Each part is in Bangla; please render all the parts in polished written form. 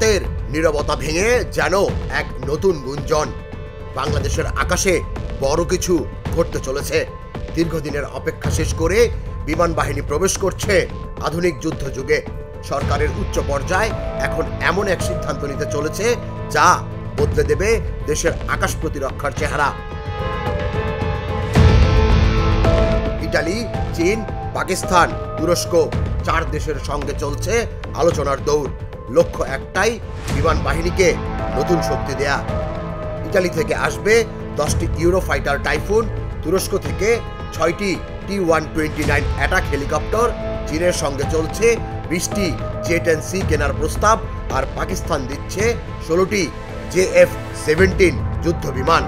রাতের নীরবতা ভেঙে যেন এক নতুন গুঞ্জন। বাংলাদেশের আকাশে বড় কিছু ঘটতে চলেছে। দীর্ঘদিনের অপেক্ষা শেষ করে বিমান বাহিনী প্রবেশ করছে আধুনিক যুদ্ধ যুগে। সরকারের উচ্চ পর্যায়ে এখন এমন এক সিদ্ধান্ত নিতে চলেছে যা বদলে দেবে দেশের আকাশ প্রতিরক্ষার চেহারা। ইতালি, চীন, পাকিস্তান, তুরস্ক 4 দেশের সঙ্গে চলছে আলোচনার দৌড়। লক্ষ্য একটাই, বিমান বাহিনীকে নতুন শক্তি দেয়া। ইতালি থেকে আসবে 10টি ইউরোফাইটার টাইফুন, তুরস্ক থেকে 6টি T-129 অ্যাটাক হেলিকপ্টার, চীনের সঙ্গে চলছে 20টি J-10C কেনার প্রস্তাব, আর পাকিস্তান দিচ্ছে 16টি JF-17 যুদ্ধ বিমান।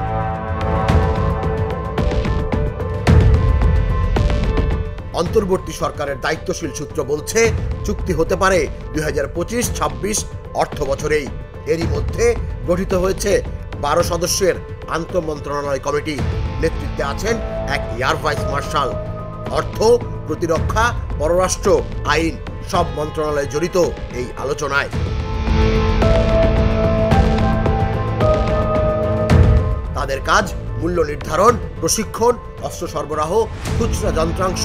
অন্তর্বর্তী সরকারের দায়িত্বশীল সূত্র বলছে চুক্তি হতে পারে 2025-26 অর্থ বছরেই। এরই মধ্যে গঠিত হয়েছে 12 সদস্যের আন্তঃমন্ত্রণালয় কমিটি। নেতৃত্বে আছেন এক এয়ার ভাইস মার্শাল। অর্থ, প্রতিরক্ষা, পররাষ্ট্র, আইন সব মন্ত্রণালয় জড়িত এই আলোচনায়। তাদের কাজ মূল্য নির্ধারণ, প্রশিক্ষণ, অস্ত্র সরবরাহ, খুচরা যন্ত্রাংশ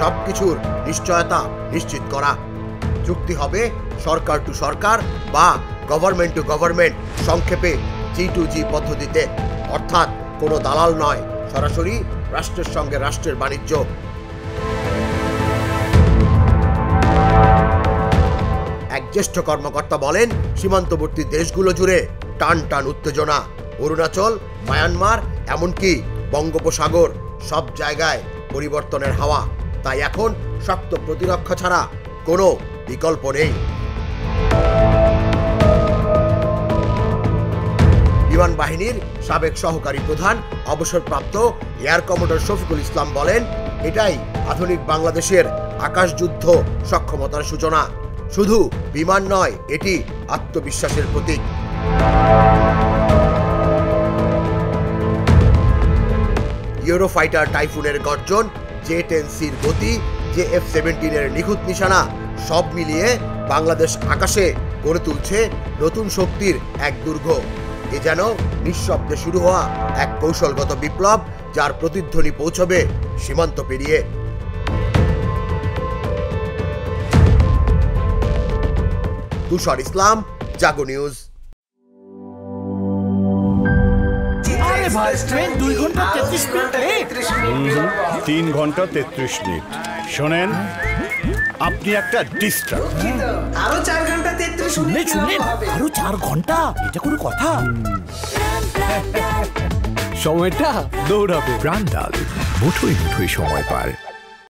সবকিছুর নিশ্চয়তা নিশ্চিত করা। চুক্তি হবে সরকার টু সরকার বা গভর্নমেন্ট টু গভর্নমেন্ট, সংক্ষেপে G2G পদ্ধতিতে। অর্থাৎ কোনো দালাল নয়, সরাসরি রাষ্ট্রের সঙ্গে রাষ্ট্রের বাণিজ্য। এক জ্যেষ্ঠ কর্মকর্তা বলেন, সীমান্তবর্তী দেশগুলো জুড়ে টান টান উত্তেজনা। অরুণাচল, মায়ানমার, এমনকি বঙ্গোপসাগর সব জায়গায় পরিবর্তনের হাওয়া। তাই এখন শক্ত প্রতিরক্ষা ছাড়া কোনো বিকল্প নেই। বিমান বাহিনীর সাবেক সহকারী প্রধান, অবসরপ্রাপ্ত এয়ার কমোডর শফিকুল ইসলাম বলেন, এটাই আধুনিক বাংলাদেশের আকাশ যুদ্ধ সক্ষমতার সূচনা। শুধু বিমান নয়, এটি আত্মবিশ্বাসের প্রতীক। ইউরোফাইটার টাইফুনের গর্জন, J-10Cর গতি, JF-17 নিখুঁত নিশানা সব মিলিয়ে বাংলাদেশ আকাশে গড়ে তুলছে নতুন শক্তির এক দুর্গ। এ যেন নিঃশব্দে শুরু হওয়া এক কৌশলগত বিপ্লব, যার প্রতিধ্বনি পৌঁছবে সীমান্ত পেরিয়ে। তুষার ইসলাম, জাগো নিউজ। ট্রেন 2 ঘন্টা 33 মিনিট, 3 ঘন্টা 33 মিনিট। শোনেন, আপনি একটা ডিস্টার্ব। আরো 4 ঘন্টা 33 মিনিট আরো 4 ঘন্টা, এটা কোনো কথা? সময়টা দৌড়াবে। প্রাণডাল, মুঠোয় মুঠোয় সময় পার।